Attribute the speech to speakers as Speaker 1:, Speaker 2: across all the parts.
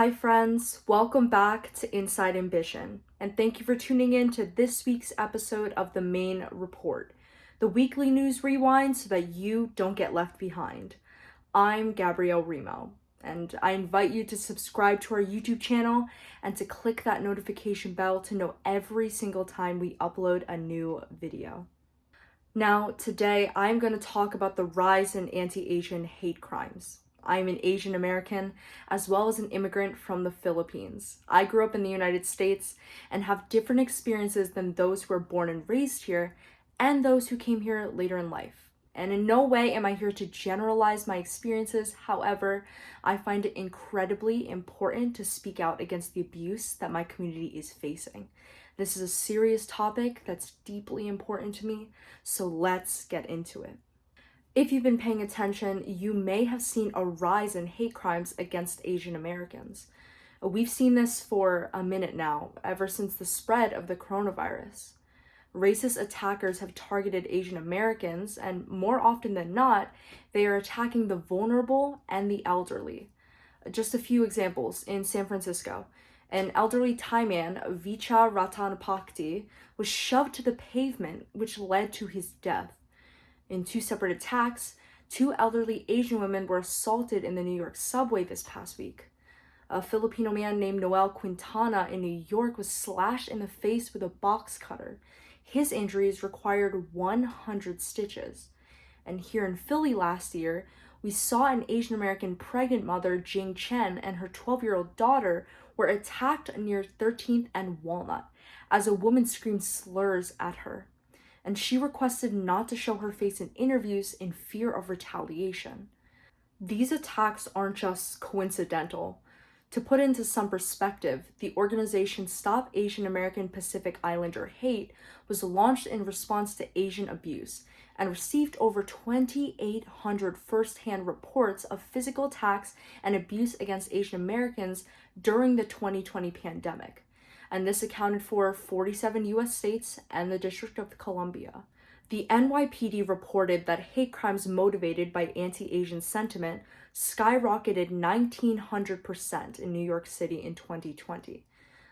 Speaker 1: Hi friends, welcome back to Inside Ambition, and thank you for tuning in to this week's episode of the Main Report, the weekly news rewind so that you don't get left behind. I'm Gabrielle Remo, and I invite you to subscribe to our YouTube channel and to click that notification bell to know every single time we upload a new video. Now, today I'm going to talk about the rise in anti-Asian hate crimes. I'm an Asian American, as well as an immigrant from the Philippines. I grew up in the United States and have different experiences than those who are born and raised here and those who came here later in life. And in no way am I here to generalize my experiences. However, I find it incredibly important to speak out against the abuse that my community is facing. This is a serious topic that's deeply important to me, so let's get into it. If you've been paying attention, you may have seen a rise in hate crimes against Asian Americans. We've seen this for a minute now, ever since the spread of the coronavirus. Racist attackers have targeted Asian Americans, and more often than not, they are attacking the vulnerable and the elderly. Just a few examples. In San Francisco, an elderly Thai man, Vicha Ratanapakdi, was shoved to the pavement, which led to his death. In two separate attacks, two elderly Asian women were assaulted in the New York subway this past week. A Filipino man named Noel Quintana in New York was slashed in the face with a box cutter. His injuries required 100 stitches. And here in Philly last year, we saw an Asian American pregnant mother, Jing Chen, and her 12-year-old daughter were attacked near 13th and Walnut as a woman screamed slurs at her. And she requested not to show her face in interviews in fear of retaliation. These attacks aren't just coincidental. To put into some perspective, the organization Stop Asian American Pacific Islander Hate was launched in response to Asian abuse and received over 2,800 first-hand reports of physical attacks and abuse against Asian Americans during the 2020 pandemic. And this accounted for 47 U.S. states and the District of Columbia. The NYPD reported that hate crimes motivated by anti-Asian sentiment skyrocketed 1,900% in New York City in 2020.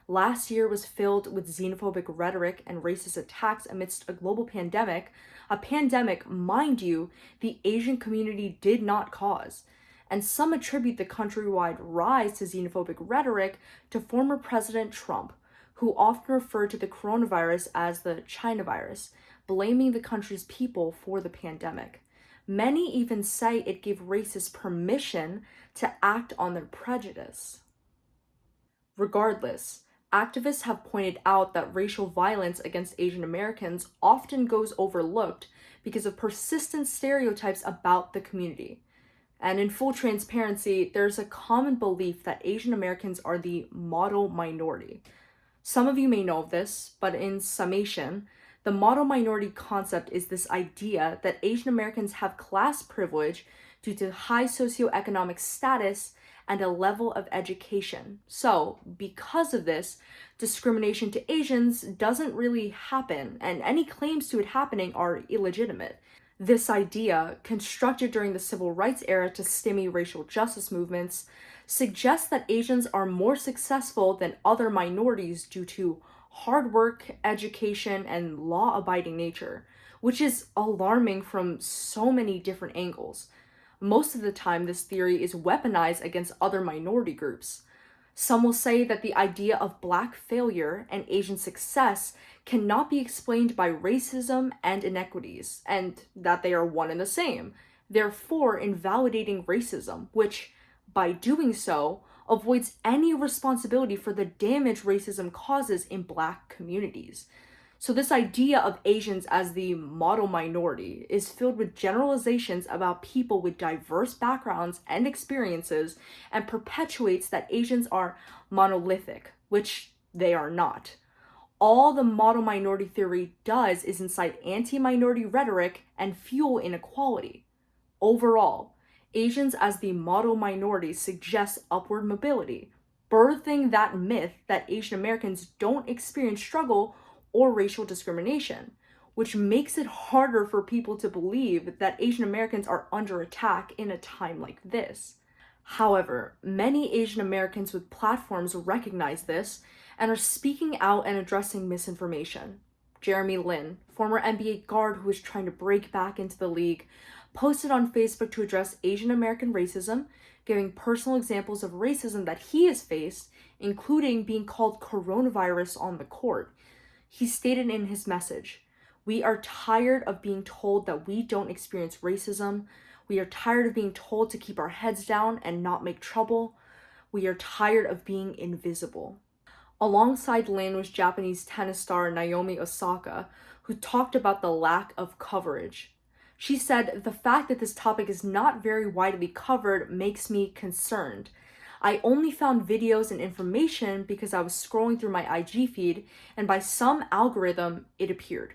Speaker 1: Last year was filled with xenophobic rhetoric and racist attacks amidst a global pandemic, a pandemic, mind you, the Asian community did not cause. And some attribute the countrywide rise to xenophobic rhetoric to former President Trump, who often referred to the coronavirus as the China virus, blaming the country's people for the pandemic. Many even say it gave racists permission to act on their prejudice. Regardless, activists have pointed out that racial violence against Asian Americans often goes overlooked because of persistent stereotypes about the community. And in full transparency, there's a common belief that Asian Americans are the model minority. Some of you may know of this, but in summation, the model minority concept is this idea that Asian Americans have class privilege due to high socioeconomic status and a level of education. So, because of this, discrimination to Asians doesn't really happen, and any claims to it happening are illegitimate. This idea, constructed during the civil rights era to stymie racial justice movements, suggests that Asians are more successful than other minorities due to hard work, education, and law-abiding nature, which is alarming from so many different angles. Most of the time, this theory is weaponized against other minority groups. Some will say that the idea of Black failure and Asian success cannot be explained by racism and inequities, and that they are one and the same, therefore invalidating racism, which, by doing so, avoids any responsibility for the damage racism causes in Black communities. So this idea of Asians as the model minority is filled with generalizations about people with diverse backgrounds and experiences and perpetuates that Asians are monolithic, which they are not. All the model minority theory does is incite anti-minority rhetoric and fuel inequality. Overall, Asians as the model minority suggests upward mobility, birthing that myth that Asian Americans don't experience struggle or racial discrimination, which makes it harder for people to believe that Asian Americans are under attack in a time like this. However, many Asian Americans with platforms recognize this and are speaking out and addressing misinformation. Jeremy Lin, former NBA guard who is trying to break back into the league, posted on Facebook to address Asian American racism, giving personal examples of racism that he has faced, including being called coronavirus on the court. He stated in his message, "We are tired of being told that we don't experience racism. We are tired of being told to keep our heads down and not make trouble. We are tired of being invisible." Alongside Lin was Japanese tennis star Naomi Osaka, who talked about the lack of coverage. She said, "The fact that this topic is not very widely covered makes me concerned. I only found videos and information because I was scrolling through my IG feed, and by some algorithm, it appeared."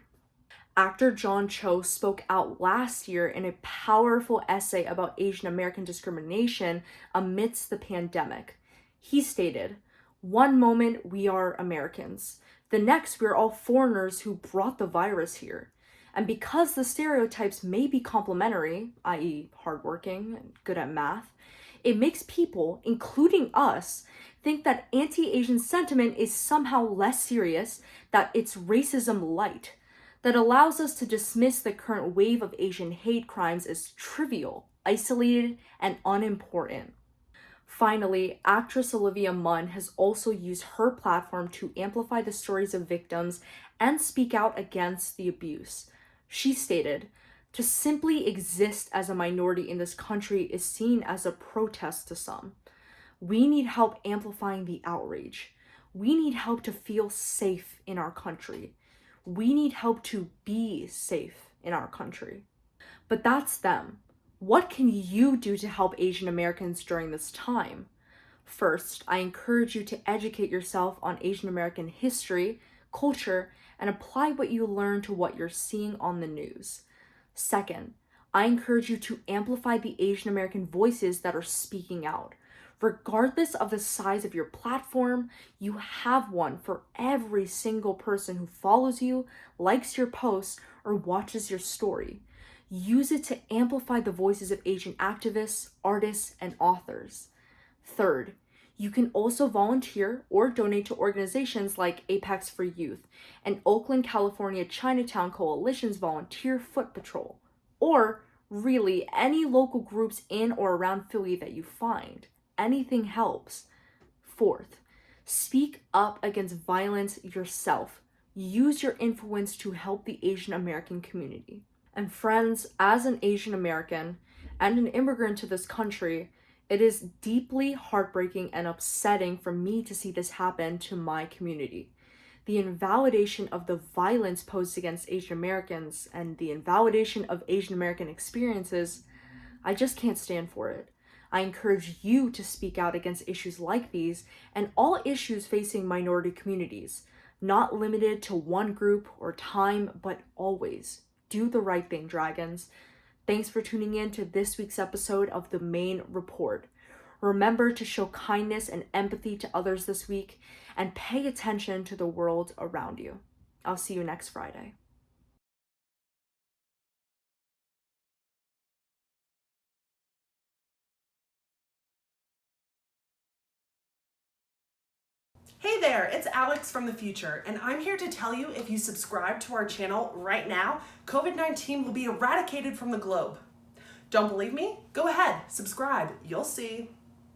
Speaker 1: Actor John Cho spoke out last year in a powerful essay about Asian American discrimination amidst the pandemic. He stated, "One moment we are Americans. The next we are all foreigners who brought the virus here. And because the stereotypes may be complementary, i.e. hardworking and good at math, it makes people, including us, think that anti-Asian sentiment is somehow less serious, that it's racism light, that allows us to dismiss the current wave of Asian hate crimes as trivial, isolated, and unimportant." Finally, actress Olivia Munn has also used her platform to amplify the stories of victims and speak out against the abuse. She stated, "To simply exist as a minority in this country is seen as a protest to some. We need help amplifying the outrage. We need help to feel safe in our country. We need help to be safe in our country." But that's them. What can you do to help Asian Americans during this time? First, I encourage you to educate yourself on Asian American history, culture, and apply what you learn to what you're seeing on the news. Second, I encourage you to amplify the Asian American voices that are speaking out. Regardless of the size of your platform, you have one for every single person who follows you, likes your posts, or watches your story. Use it to amplify the voices of Asian activists, artists, and authors. Third, you can also volunteer or donate to organizations like Apex for Youth and Oakland, California Chinatown Coalition's Volunteer Foot Patrol, or really any local groups in or around Philly that you find. Anything helps. Fourth, speak up against violence yourself. Use your influence to help the Asian American community. And friends, as an Asian American and an immigrant to this country, it is deeply heartbreaking and upsetting for me to see this happen to my community. The invalidation of the violence posed against Asian Americans and the invalidation of Asian American experiences, I just can't stand for it. I encourage you to speak out against issues like these and all issues facing minority communities, not limited to one group or time, but always. Do the right thing, dragons. Thanks for tuning in to this week's episode of The Main Report. Remember to show kindness and empathy to others this week and pay attention to the world around you. I'll see you next Friday.
Speaker 2: Hey there, it's Alex from the future, and I'm here to tell you if you subscribe to our channel right now, COVID-19 will be eradicated from the globe. Don't believe me? Go ahead, subscribe, you'll see.